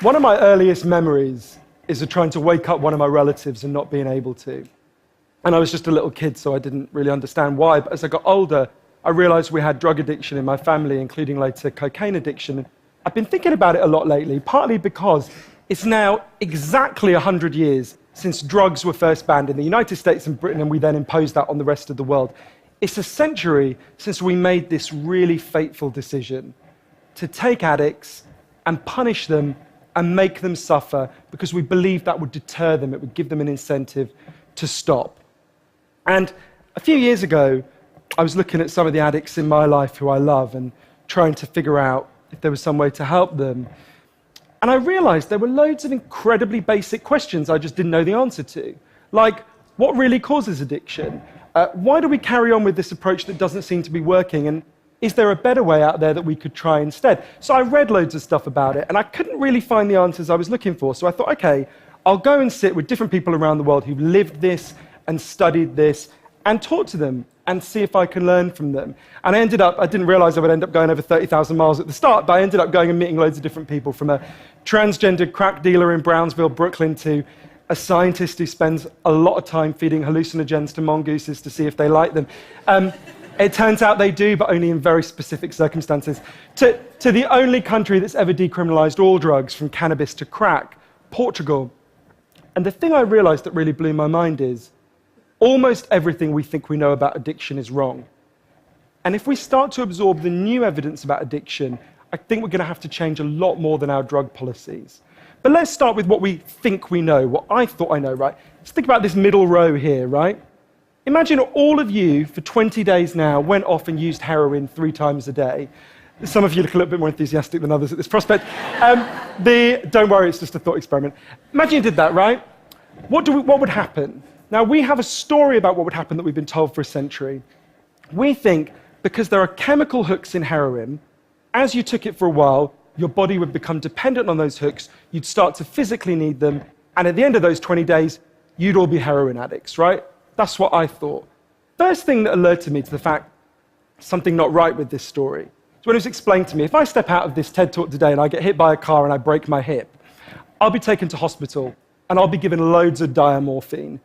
One of my earliest memories is of trying to wake up one of my relatives and not being able to. And I was just a little kid, so I didn't really understand why. But as I got older, I realized we had drug addiction in my family, including later cocaine addiction. I've been thinking about it a lot lately, partly because it's now exactly 100 years since drugs were first banned in the United States and Britain, and we then imposed that on the rest of the world. It's a century since we made this really fateful decision to take addicts and punish them and make them suffer because we believed that would deter them, it would give them an incentive to stop. And a few years ago, I was looking at some of the addicts in my life who I love and trying to figure out if there was some way to help them. And I realized there were loads of incredibly basic questions I just didn't know the answer to. Like, what really causes addiction? Why do we carry on with this approach that doesn't seem to be working? And is there a better way out there that we could try instead? So I read loads of stuff about it, and I couldn't really find the answers I was looking for. So I thought, okay, I'll go and sit with different people around the world who've lived this and studied this and talk to them and see if I can learn from them. And I didn't realize I would end up going over 30,000 miles at the start, but I ended up going and meeting loads of different people, from a transgender crack dealer in Brownsville, Brooklyn, to a scientist who spends a lot of time feeding hallucinogens to mongooses to see if they like them. It turns out they do, but only in very specific circumstances. To the only country that's ever decriminalized all drugs, from cannabis to crack, Portugal. And the thing I realized that really blew my mind is almost everything we think we know about addiction is wrong. And if we start to absorb the new evidence about addiction, I think we're going to have to change a lot more than our drug policies. But let's start with what we think we know, what I thought I know, right? Let's think about this middle row here, right? Imagine all of you, for 20 days now, went off and used heroin 3 times a day. Some of you look a little bit more enthusiastic than others at this prospect. Don't worry, it's just a thought experiment. Imagine you did that, right? What would happen? Now, we have a story about what would happen that we've been told for a century. We think because there are chemical hooks in heroin, as you took it for a while, your body would become dependent on those hooks, you'd start to physically need them, and at the end of those 20 days, you'd all be heroin addicts, right? That's what I thought. First thing that alerted me to the fact something not right with this story is when it was explained to me, if I step out of this TED Talk today and I get hit by a car and I break my hip, I'll be taken to hospital and I'll be given loads of diamorphine.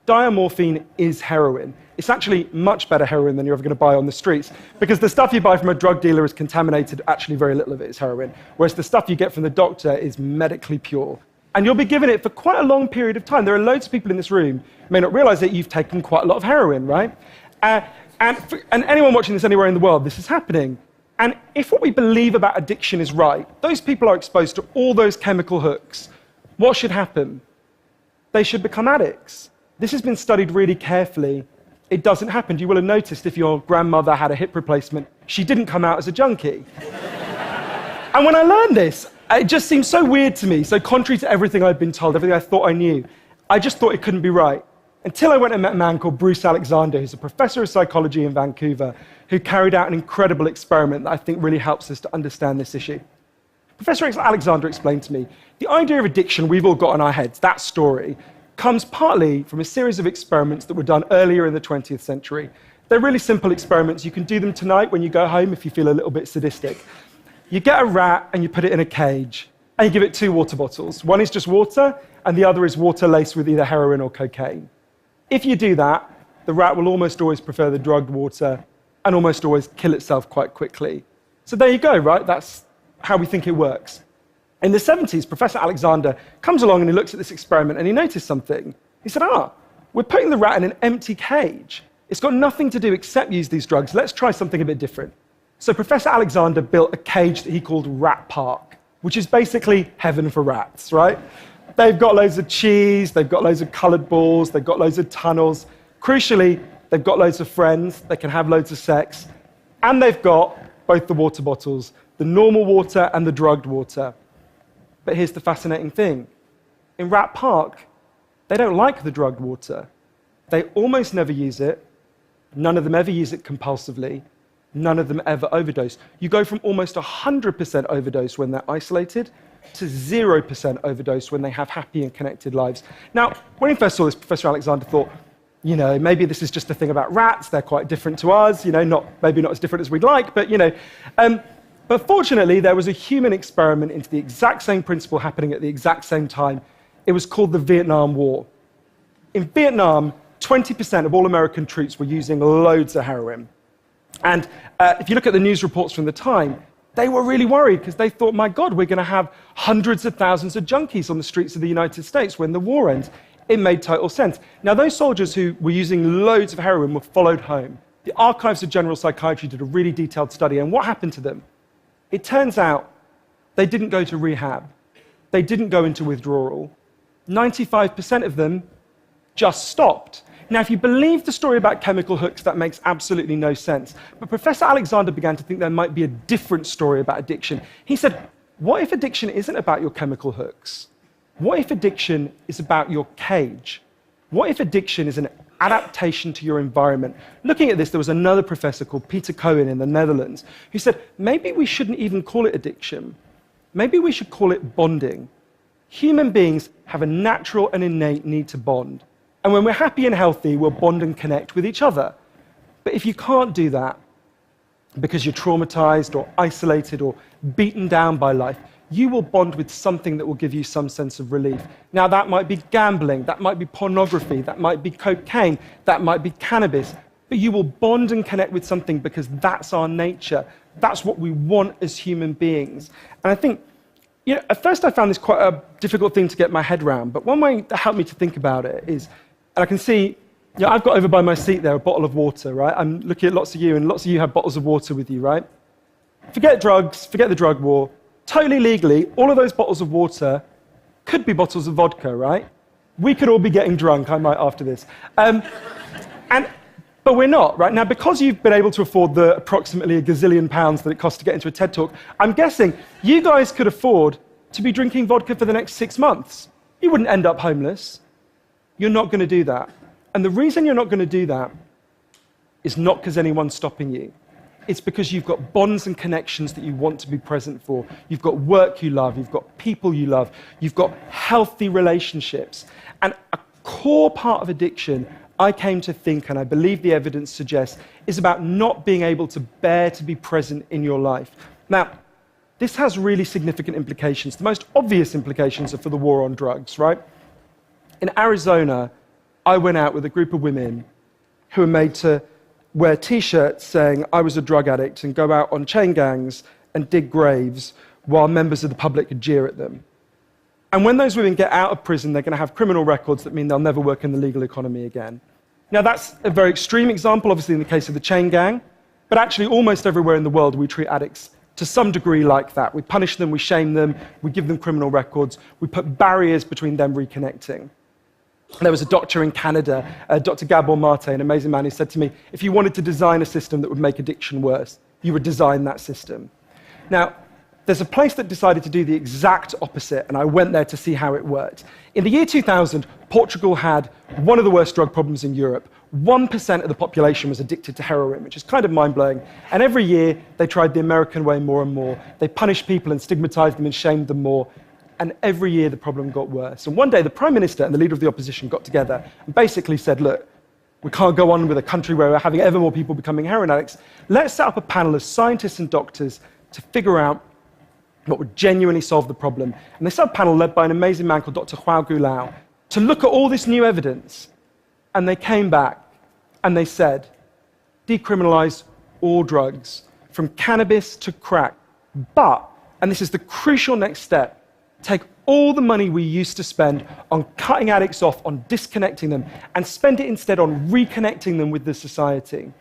Diamorphine is heroin. It's actually much better heroin than you're ever going to buy on the streets, because the stuff you buy from a drug dealer is contaminated, actually very little of it is heroin, whereas the stuff you get from the doctor is medically pure. And you'll be given it for quite a long period of time. There are loads of people in this room who may not realize that you've taken quite a lot of heroin, right? And anyone watching this anywhere in the world, this is happening. And if what we believe about addiction is right, those people are exposed to all those chemical hooks. What should happen? They should become addicts. This has been studied really carefully. It doesn't happen. You will have noticed if your grandmother had a hip replacement, she didn't come out as a junkie. And when I learned this, it just seemed so weird to me, so contrary to everything I'd been told, everything I thought I knew. I just thought it couldn't be right. Until I went and met a man called Bruce Alexander, who's a professor of psychology in Vancouver, who carried out an incredible experiment that I think really helps us to understand this issue. Professor Alexander explained to me, the idea of addiction we've all got in our heads, that story, comes partly from a series of experiments that were done earlier in the 20th century. They're really simple experiments. You can do them tonight when you go home if you feel a little bit sadistic. You get a rat and you put it in a cage, and you give it 2 water bottles. One is just water, and the other is water laced with either heroin or cocaine. If you do that, the rat will almost always prefer the drugged water and almost always kill itself quite quickly. So there you go, right? That's how we think it works. In the 70s, Professor Alexander comes along and he looks at this experiment and he noticed something. He said, we're putting the rat in an empty cage. It's got nothing to do except use these drugs. Let's try something a bit different. So Professor Alexander built a cage that he called Rat Park, which is basically heaven for rats, right? They've got loads of cheese, they've got loads of colored balls, they've got loads of tunnels. Crucially, they've got loads of friends, they can have loads of sex, and they've got both the water bottles, the normal water and the drugged water. But here's the fascinating thing. In Rat Park, they don't like the drugged water. They almost never use it. None of them ever use it compulsively. None of them ever overdose. You go from almost 100% overdose when they're isolated to 0% overdose when they have happy and connected lives. Now, when he first saw this, Professor Alexander thought, maybe this is just a thing about rats. They're quite different to us, maybe not as different as we'd like, but, But fortunately, there was a human experiment into the exact same principle happening at the exact same time. It was called the Vietnam War. In Vietnam, 20% of all American troops were using loads of heroin. And if you look at the news reports from the time, they were really worried because they thought, my God, we're going to have hundreds of thousands of junkies on the streets of the United States when the war ends. It made total sense. Now, those soldiers who were using loads of heroin were followed home. The Archives of General Psychiatry did a really detailed study, and what happened to them? It turns out they didn't go to rehab. They didn't go into withdrawal. 95% of them just stopped. Now, if you believe the story about chemical hooks, that makes absolutely no sense. But Professor Alexander began to think there might be a different story about addiction. He said, what if addiction isn't about your chemical hooks? What if addiction is about your cage? What if addiction is an adaptation to your environment? Looking at this, there was another professor called Peter Cohen in the Netherlands who said, maybe we shouldn't even call it addiction. Maybe we should call it bonding. Human beings have a natural and innate need to bond. And when we're happy and healthy, we'll bond and connect with each other. But if you can't do that because you're traumatized or isolated or beaten down by life, you will bond with something that will give you some sense of relief. Now, that might be gambling, that might be pornography, that might be cocaine, that might be cannabis, but you will bond and connect with something because that's our nature. That's what we want as human beings. And I think, at first I found this quite a difficult thing to get my head around, but one way that helped me to think about it is, and I can see, I've got over by my seat there a bottle of water, right? I'm looking at lots of you, and lots of you have bottles of water with you, right? Forget drugs, forget the drug war. Totally legally, all of those bottles of water could be bottles of vodka, right? We could all be getting drunk, I might after this. But we're not, right? Now, because you've been able to afford the approximately £1 gazillion that it costs to get into a TED Talk, I'm guessing you guys could afford to be drinking vodka for the next 6 months. You wouldn't end up homeless. You're not going to do that. And the reason you're not going to do that is not because anyone's stopping you. It's because you've got bonds and connections that you want to be present for. You've got work you love. You've got people you love. You've got healthy relationships. And a core part of addiction, I came to think, and I believe the evidence suggests, is about not being able to bear to be present in your life. Now, this has really significant implications. The most obvious implications are for the war on drugs, right? In Arizona, I went out with a group of women who were made to wear T-shirts saying I was a drug addict and go out on chain gangs and dig graves while members of the public could jeer at them. And when those women get out of prison, they're going to have criminal records that mean they'll never work in the legal economy again. Now, that's a very extreme example, obviously, in the case of the chain gang, but actually almost everywhere in the world we treat addicts to some degree like that. We punish them, we shame them, we give them criminal records, we put barriers between them reconnecting. There was a doctor in Canada, Dr. Gabor Mate, an amazing man, who said to me, if you wanted to design a system that would make addiction worse, you would design that system. Now, there's a place that decided to do the exact opposite, and I went there to see how it worked. In the year 2000, Portugal had one of the worst drug problems in Europe. 1% of the population was addicted to heroin, which is kind of mind-blowing. And every year, they tried the American way more and more. They punished people and stigmatized them and shamed them more. And every year, the problem got worse. And one day, the Prime Minister and the leader of the opposition got together and basically said, look, we can't go on with a country where we're having ever more people becoming heroin addicts. Let's set up a panel of scientists and doctors to figure out what would genuinely solve the problem. And they set up a panel led by an amazing man called Dr. João Goulão to look at all this new evidence. And they came back and they said, decriminalize all drugs, from cannabis to crack. But, and this is the crucial next step, take all the money we used to spend on cutting addicts off, on disconnecting them, and spend it instead on reconnecting them with the society.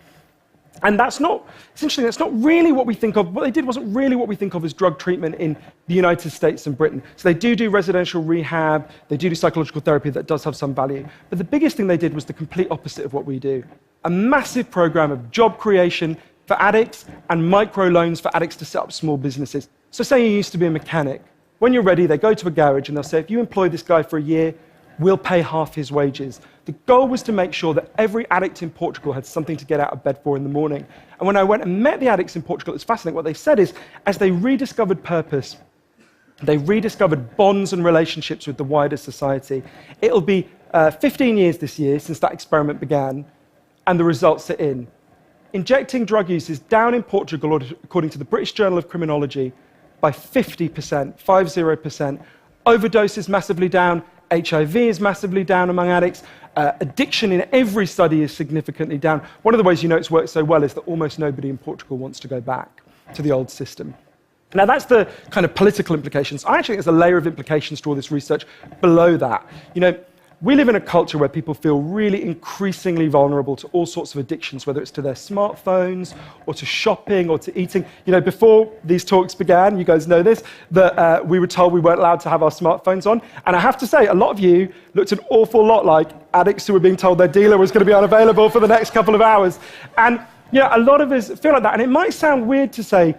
And that's not really what we think of. What they did wasn't really what we think of as drug treatment in the United States and Britain. So they do residential rehab, they do psychological therapy that does have some value. But the biggest thing they did was the complete opposite of what we do. A massive program of job creation for addicts and microloans for addicts to set up small businesses. So say you used to be a mechanic. When you're ready, they go to a garage and they'll say, if you employ this guy for a year, we'll pay half his wages. The goal was to make sure that every addict in Portugal had something to get out of bed for in the morning. And when I went and met the addicts in Portugal, it's fascinating. What they said is, as they rediscovered purpose, they rediscovered bonds and relationships with the wider society. It'll be 15 years this year since that experiment began, and the results are in. injecting drug use is down in Portugal, according to the British Journal of Criminology, by 50%, 50%. Overdose is massively down. HIV is massively down among addicts. Addiction in every study is significantly down. One of the ways you know it's worked so well is that almost nobody in Portugal wants to go back to the old system. Now, that's the kind of political implications. I actually think there's a layer of implications to all this research below that. We live in a culture where people feel really increasingly vulnerable to all sorts of addictions, whether it's to their smartphones or to shopping or to eating. Before these talks began, you guys know this, that we were told we weren't allowed to have our smartphones on. And I have to say, a lot of you looked an awful lot like addicts who were being told their dealer was going to be unavailable for the next couple of hours. And a lot of us feel like that. And it might sound weird to say,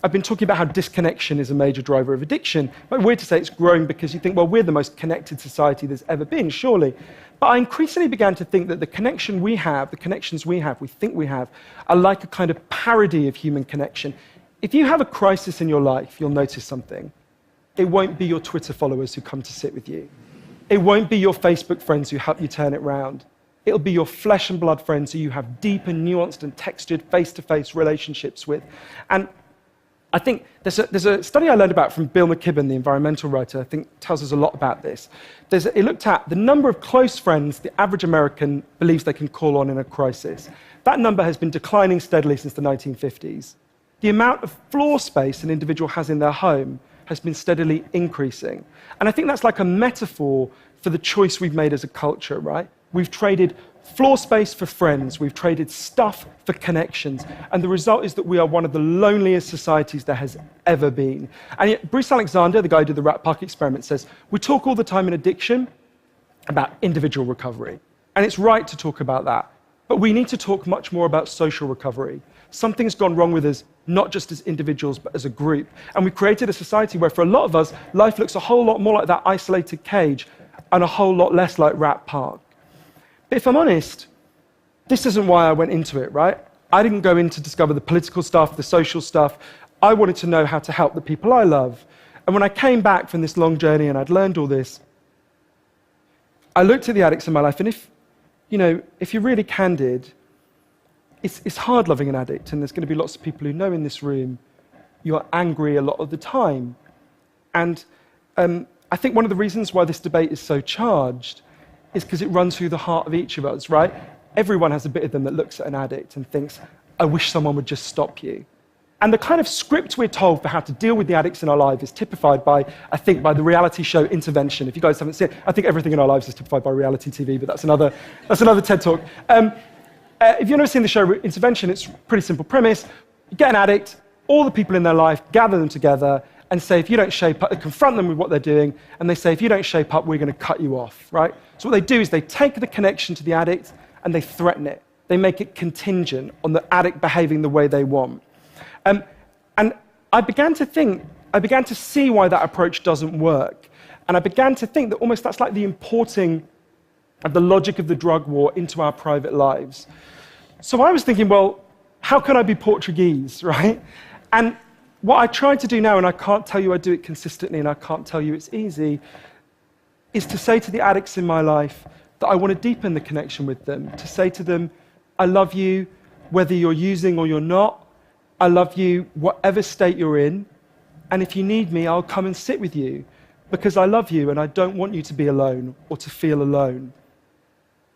I've been talking about how disconnection is a major driver of addiction. It might be weird to say it's growing because you think, well, we're the most connected society there's ever been, surely. But I increasingly began to think that the connections we think we have, are like a kind of parody of human connection. If you have a crisis in your life, you'll notice something. It won't be your Twitter followers who come to sit with you. It won't be your Facebook friends who help you turn it round. It'll be your flesh and blood friends who you have deep and nuanced and textured face-to-face relationships with. And I think there's a study I learned about from Bill McKibben, the environmental writer, I think tells us a lot about this. It looked at the number of close friends the average American believes they can call on in a crisis. That number has been declining steadily since the 1950s. The amount of floor space an individual has in their home has been steadily increasing. And I think that's like a metaphor for the choice we've made as a culture, right? We've traded floor space for friends, we've traded stuff for connections, and the result is that we are one of the loneliest societies there has ever been. And yet, Bruce Alexander, the guy who did the Rat Park experiment, says, we talk all the time in addiction about individual recovery, and it's right to talk about that, but we need to talk much more about social recovery. Something's gone wrong with us, not just as individuals, but as a group. And we've created a society where, for a lot of us, life looks a whole lot more like that isolated cage and a whole lot less like Rat Park. But if I'm honest, this isn't why I went into it, right? I didn't go in to discover the political stuff, the social stuff. I wanted to know how to help the people I love. And when I came back from this long journey and I'd learned all this, I looked at the addicts in my life, and if you're really candid, it's hard loving an addict, and there's going to be lots of people who know in this room you're angry a lot of the time. And I think one of the reasons why this debate is so charged is because it runs through the heart of each of us, right? Everyone has a bit of them that looks at an addict and thinks, I wish someone would just stop you. And the kind of script we're told for how to deal with the addicts in our life is typified by, I think, by the reality show Intervention. If you guys haven't seen it, I think everything in our lives is typified by reality TV, but that's another TED Talk. If you've never seen the show Intervention, it's a pretty simple premise. You get an addict, all the people in their life, gather them together, and say, if you don't shape up, confront them with what they're doing, and they say, if you don't shape up, we're going to cut you off, right? So what they do is they take the connection to the addict and they threaten it. They make it contingent on the addict behaving the way they want. And I began to see why that approach doesn't work. And I began to think that almost that's like the importing of the logic of the drug war into our private lives. So I was thinking, well, how can I be Portuguese, right? And what I try to do now, and I can't tell you I do it consistently, and I can't tell you it's easy, is to say to the addicts in my life that I want to deepen the connection with them, to say to them, I love you whether you're using or you're not. I love you whatever state you're in, and if you need me, I'll come and sit with you, because I love you and I don't want you to be alone or to feel alone.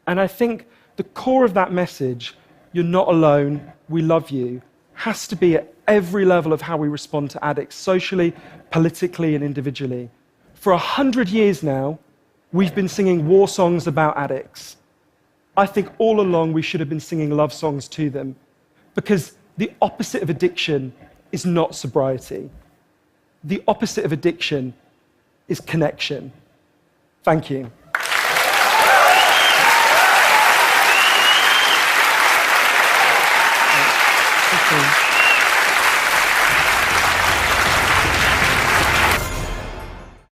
And I think the core of that message, you're not alone, we love you, has to be at every level of how we respond to addicts, socially, politically, and individually. For 100 years now, we've been singing war songs about addicts. I think all along we should have been singing love songs to them, because the opposite of addiction is not sobriety. The opposite of addiction is connection. Thank you.